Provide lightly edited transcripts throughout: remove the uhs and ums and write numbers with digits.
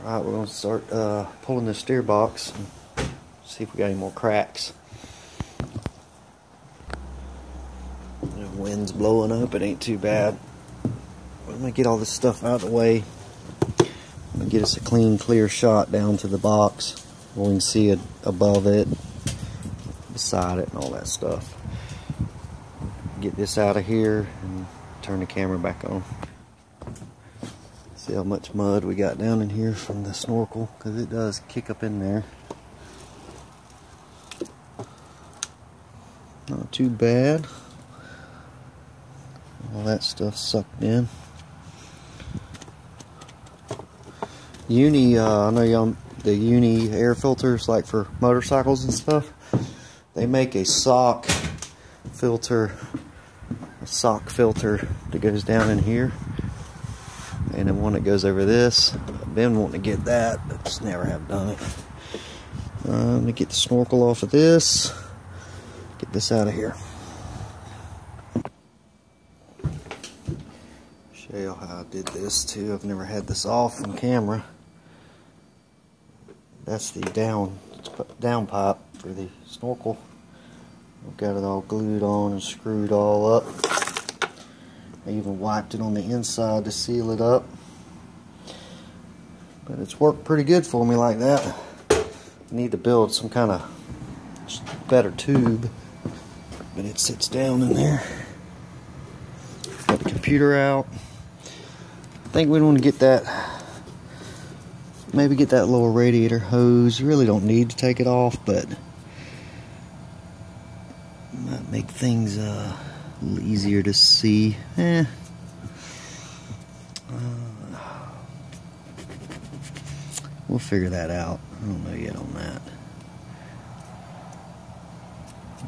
Alright, we're going to start pulling the steer box and see if we got any more cracks. The wind's blowing up, it ain't too bad. I'm going to get all this stuff out of the way. I'm going to get us a clean, clear shot down to the box where we can see it above it, beside it, and all that stuff. Get this out of here and turn the camera back on. See how much mud we got down in here from the snorkel, because it does kick up in there. Not too bad. All that stuff sucked in. Uni, I know y'all, the Uni air filters, like for motorcycles and stuff, they make a sock filter that goes down in here, and then one that goes over this. I've been wanting to get that, but just never have done it. Let me get the snorkel off of this, get this out of here. Show you how I did this too. I've never had this off on camera. That's the down pipe for the snorkel. I've got it all glued on and screwed all up. I even wiped it on the inside to seal it up. But it's worked pretty good for me like that. I need to build some kind of better tube. But it sits down in there. Got the computer out. I think we want to get that, maybe get that little radiator hose. You really don't need to take it off, but might make things a little easier to see. We'll figure that out. I don't know yet on that.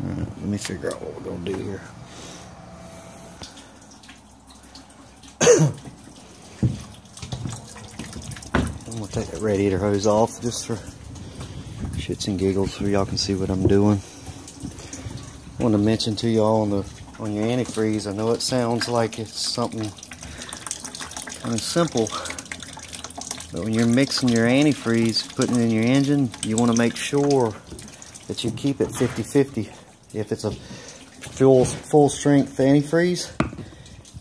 Alright, let me figure out what we're going to do here. I'm going to take that radiator hose off just for shits and giggles so y'all can see what I'm doing. I want to mention to y'all on your antifreeze, I know it sounds like it's something kind of simple, but when you're mixing your antifreeze, putting it in your engine, you want to make sure that you keep it 50-50. If it's a full strength antifreeze,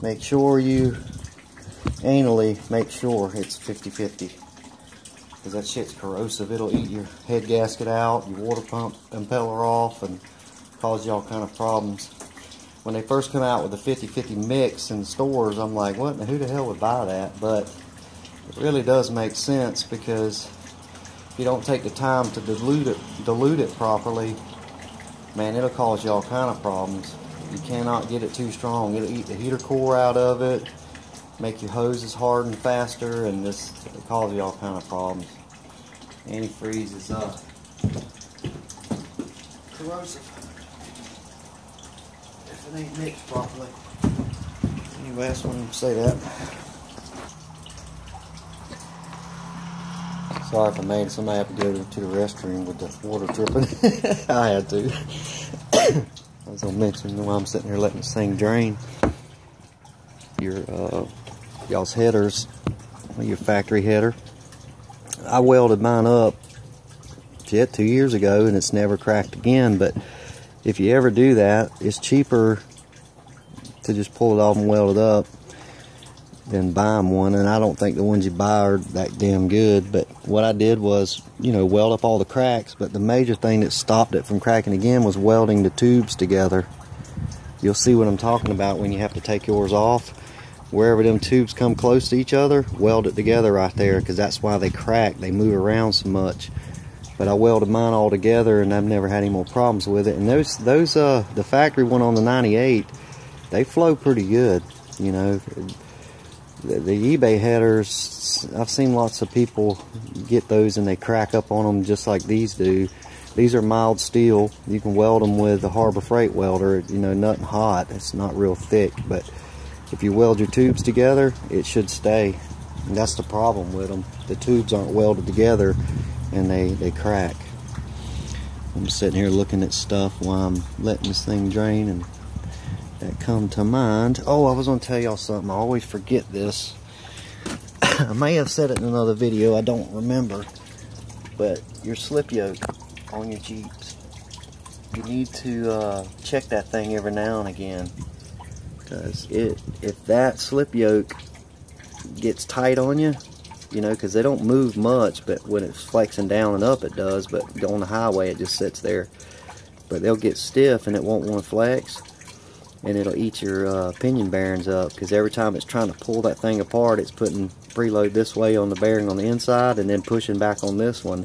make sure you anally make sure it's 50-50, because that shit's corrosive. It'll eat your head gasket out, your water pump impeller off, and cause y'all kind of problems. When they first come out with the 50-50 mix in stores, I'm like, what? Who the hell would buy that? But it really does make sense, because if you don't take the time to dilute it properly, man, it'll cause y'all kind of problems. You cannot get it too strong. It'll eat the heater core out of it, make your hoses harden faster, and this will cause y'all kind of problems. Antifreeze is corrosive if it ain't mixed properly. Anyway, I just wanted to say that. Sorry if I made somebody have to go to the restroom with the water dripping. I had to. I was gonna mention while I'm sitting here letting this thing drain. Your y'all's headers, your factory header. I welded mine up 2 years ago and it's never cracked again. But if you ever do that, it's cheaper to just pull it off and weld it up than buying one. And I don't think the ones you buy are that damn good. But what I did was, you know, weld up all the cracks. But the major thing that stopped it from cracking again was welding the tubes together. You'll see what I'm talking about when you have to take yours off. Wherever them tubes come close to each other, weld it together right there, because that's why they crack. They move around so much. But I welded mine all together and I've never had any more problems with it. And those the factory one on the 98, they flow pretty good, you know. The eBay headers, I've seen lots of people get those and they crack up on them just like these do. These are mild steel. You can weld them with the Harbor Freight welder, you know, nothing hot. It's not real thick, but if you weld your tubes together, it should stay. And that's the problem with them. The tubes aren't welded together and they crack. I'm sitting here looking at stuff while I'm letting this thing drain, and that come to mind. Oh, I was going to tell y'all something. I always forget this. I may have said it in another video, I don't remember, but your slip yoke on your Jeeps, you need to check that thing every now and again, because if that slip yoke gets tight on you, you know, because they don't move much, but when it's flexing down and up it does, but on the highway it just sits there. But they'll get stiff and it won't want to flex, and it'll eat your pinion bearings up, because every time it's trying to pull that thing apart, it's putting preload this way on the bearing on the inside and then pushing back on this one,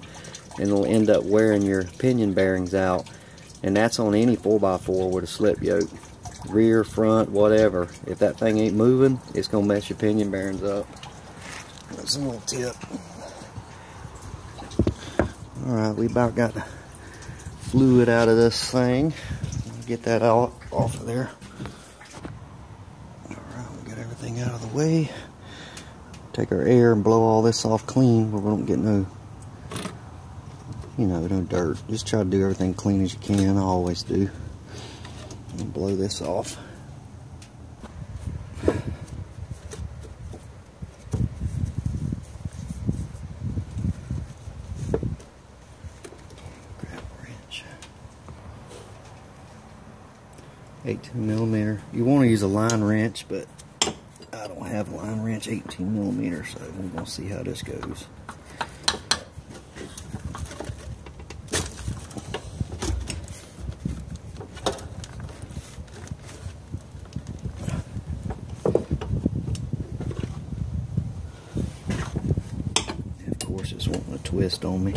and it'll end up wearing your pinion bearings out. And that's on any 4x4 with a slip yoke, rear, front, whatever. If that thing ain't moving, it's gonna mess your pinion bearings up. That's a little tip. Alright, we about got the fluid out of this thing. Get that all off of there. Alright, we got everything out of the way. Take our air and blow all this off clean where we don't get no, you know, no dirt. Just try to do everything clean as you can. I always do. And blow this off. Grab a wrench. 18mm. You want to use a line wrench, but I don't have a line wrench 18mm, so we're going to see how this goes. Of course, it's wanting to twist on me.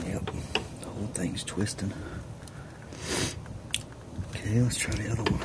Yep, the whole thing's twisting. Okay, let's try the other one.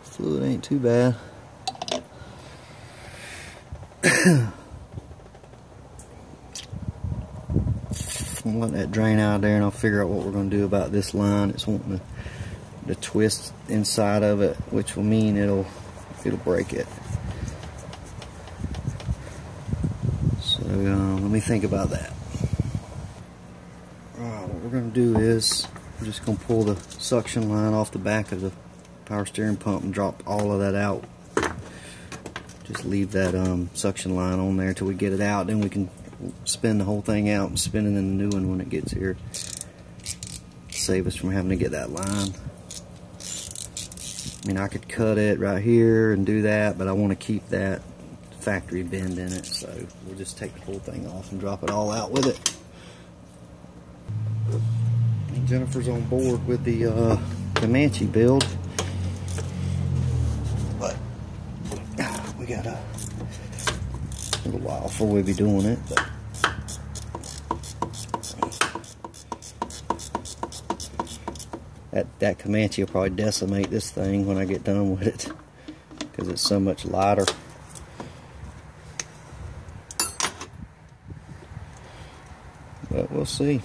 Fluid ain't too bad. I'm letting that drain out of there, and I'll figure out what we're going to do about this line. It's wanting to twist inside of it, which will mean it'll break it. So let me think about that. Alright, what we're going to do is we're just going to pull the suction line off the back of the power steering pump and drop all of that out. Just leave that suction line on there until we get it out. Then we can spin the whole thing out and spin it in the new one when it gets here. Save us from having to get that line. I mean, I could cut it right here and do that, but I want to keep that factory bend in it, so we'll just take the whole thing off and drop it all out with it. And Jennifer's on board with the Comanche build. But we got a little while before we'll be doing it. But that Comanche will probably decimate this thing when I get done with it, because it's so much lighter. But we'll see.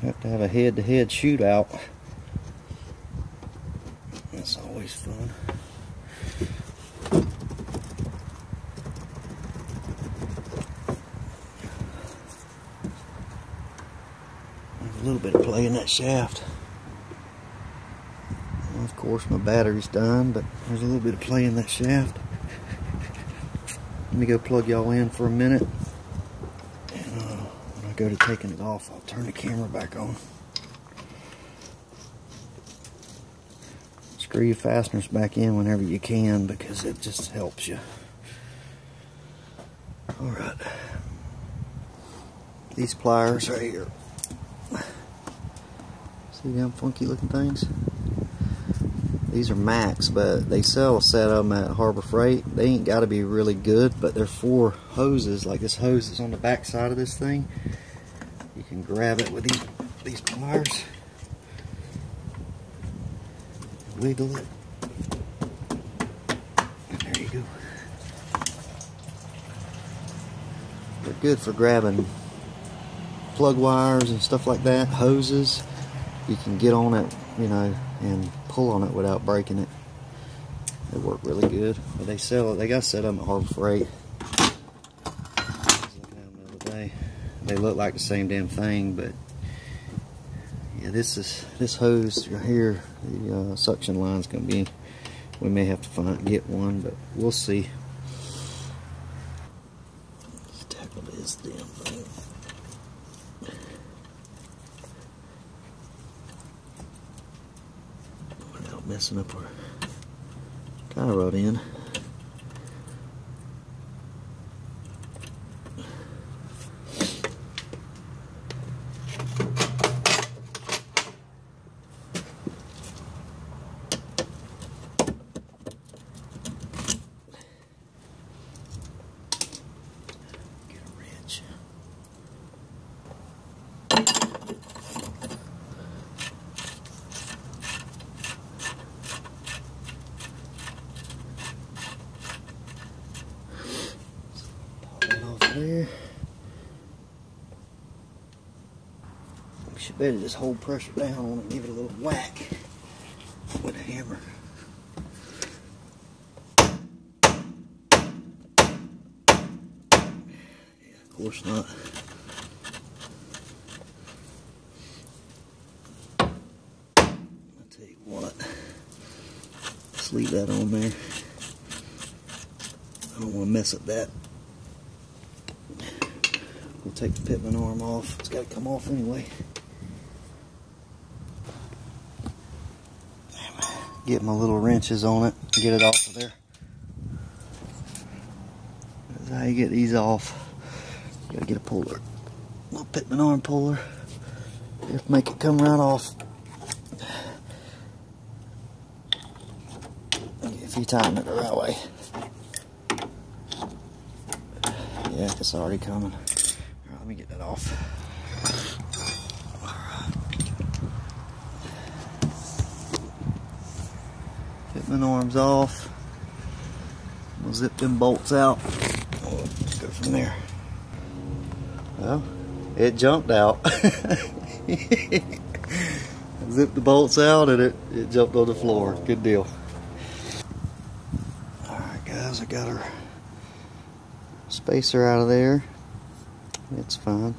We have to have a head-to-head shootout. That's always fun. There's a little bit of play in that shaft. Well, of course, my battery's dying, but there's a little bit of play in that shaft. Let me go plug y'all in for a minute. And when I go to taking it off, I'll turn the camera back on. Screw your fasteners back in whenever you can, because it just helps you. Alright. These pliers right here. See them funky looking things? These are Max, but they sell a set of them at Harbor Freight. They ain't got to be really good, but they're 4 hoses. Like this hose is on the back side of this thing. You can grab it with these pliers. Wiggle it. And there you go. They're good for grabbing plug wires and stuff like that, hoses. You can get on it, you know, and pull on it without breaking it. They work really good. But they sell it, they got set up at Harbor Freight. I was looking at them the other day. They look like the same damn thing, but yeah, this hose right here, the suction line's gonna be, we may have to get one, but we'll see. Let's tackle this damn thing. Without messing up our tie rod in. There. We should better just hold pressure down on it and give it a little whack with a hammer. Yeah, of course not. I'll tell you what, just leave that on there. I don't want to mess up that. We'll take the Pitman arm off. It's got to come off anyway. Get my little wrenches on it. Get it off of there. That's how you get these off. You gotta get a puller. A little Pitman arm puller. Just make it come right off. If you tighten it the right way. Yeah, it's already coming. Let me get that off. Pitman arms off. We'll zip them bolts out. We'll go from there. Well, it jumped out. Zip the bolts out and it jumped on the floor. Good deal. Alright guys, I got our spacer out of there. It's fine.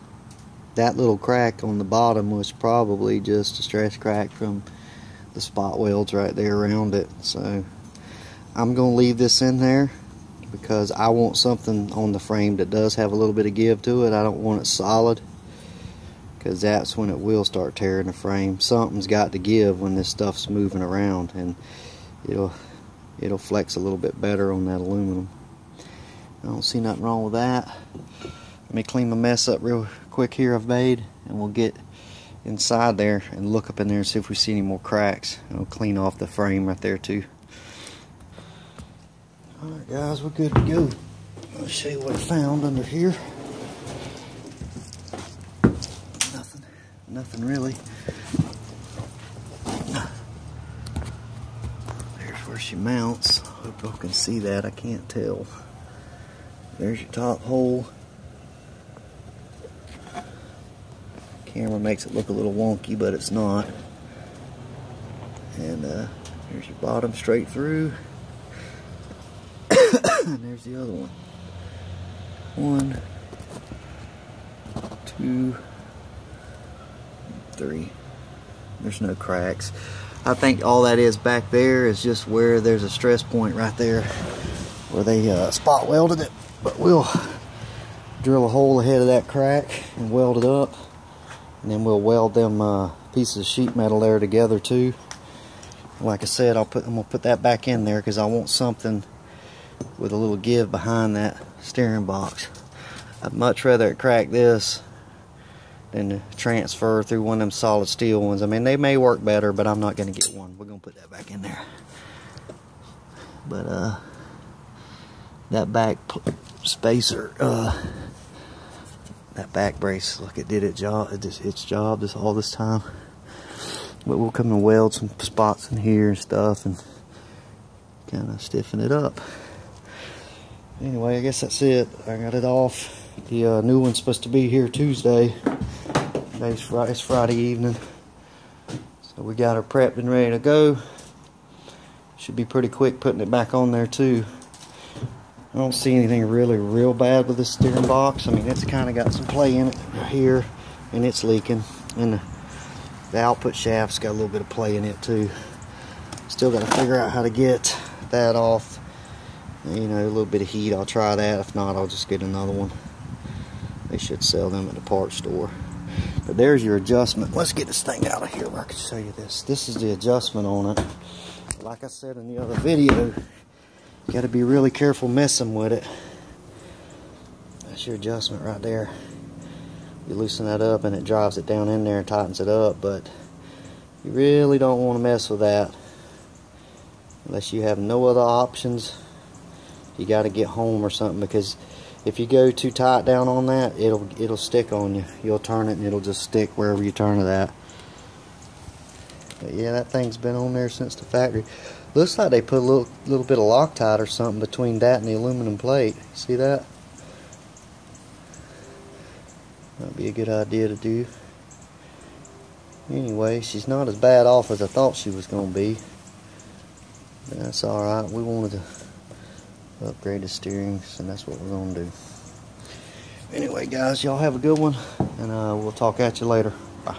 That little crack on the bottom was probably just a stress crack from the spot welds right there around it. So I'm going to leave this in there because I want something on the frame that does have a little bit of give to it. I don't want it solid because that's when it will start tearing the frame. Something's got to give when this stuff's moving around, and it'll flex a little bit better on that aluminum. I don't see nothing wrong with that. Let me clean my mess up real quick here I've made, and we'll get inside there and look up in there and see if we see any more cracks. And I'll clean off the frame right there too. Alright guys, we're good to go. I'll show you what I found under here. Nothing really. There's where she mounts. Hope y'all can see that. I can't tell. There's your top hole. Camera makes it look a little wonky, but it's not. And there's your bottom straight through. And there's the other one. 1, 2, 3. There's no cracks. I think all that is back there is just where there's a stress point right there where they spot welded it. But we'll drill a hole ahead of that crack and weld it up. And then we'll weld them pieces of sheet metal there together too. Like I said, I'm gonna put that back in there because I want something with a little give behind that steering box. I'd much rather it crack this than to transfer through one of them solid steel ones. I mean, they may work better, but I'm not going to get one. We're going to put that back in there. But that back spacer, that back brace, look, it did its job all this time. But we'll come and weld some spots in here and stuff and kind of stiffen it up. Anyway, I guess that's it. I got it off. The new one's supposed to be here Tuesday. It's Friday evening. So we got her prepped and ready to go. Should be pretty quick putting it back on there too. I don't see anything really real bad with this steering box. I mean, it's kind of got some play in it here, and it's leaking. And the output shaft's got a little bit of play in it too. Still got to figure out how to get that off. You know, a little bit of heat. I'll try that. If not, I'll just get another one. They should sell them at the parts store. But there's your adjustment. Let's get this thing out of here where I can show you this. This is the adjustment on it. Like I said in the other video, you got to be really careful messing with it. That's your adjustment right there. You loosen that up and it drives it down in there and tightens it up, but you really don't want to mess with that unless you have no other options. You got to get home or something, because if you go too tight down on that, it'll stick on you. You'll turn it and it'll just stick wherever you turn it at. But yeah, that thing's been on there since the factory. Looks like they put a little bit of Loctite or something between that and the aluminum plate. See that? Might be a good idea to do. Anyway, she's not as bad off as I thought she was going to be. But that's alright. We wanted to upgrade the steerings, and that's what we're going to do. Anyway, guys, y'all have a good one, and we'll talk at you later. Bye.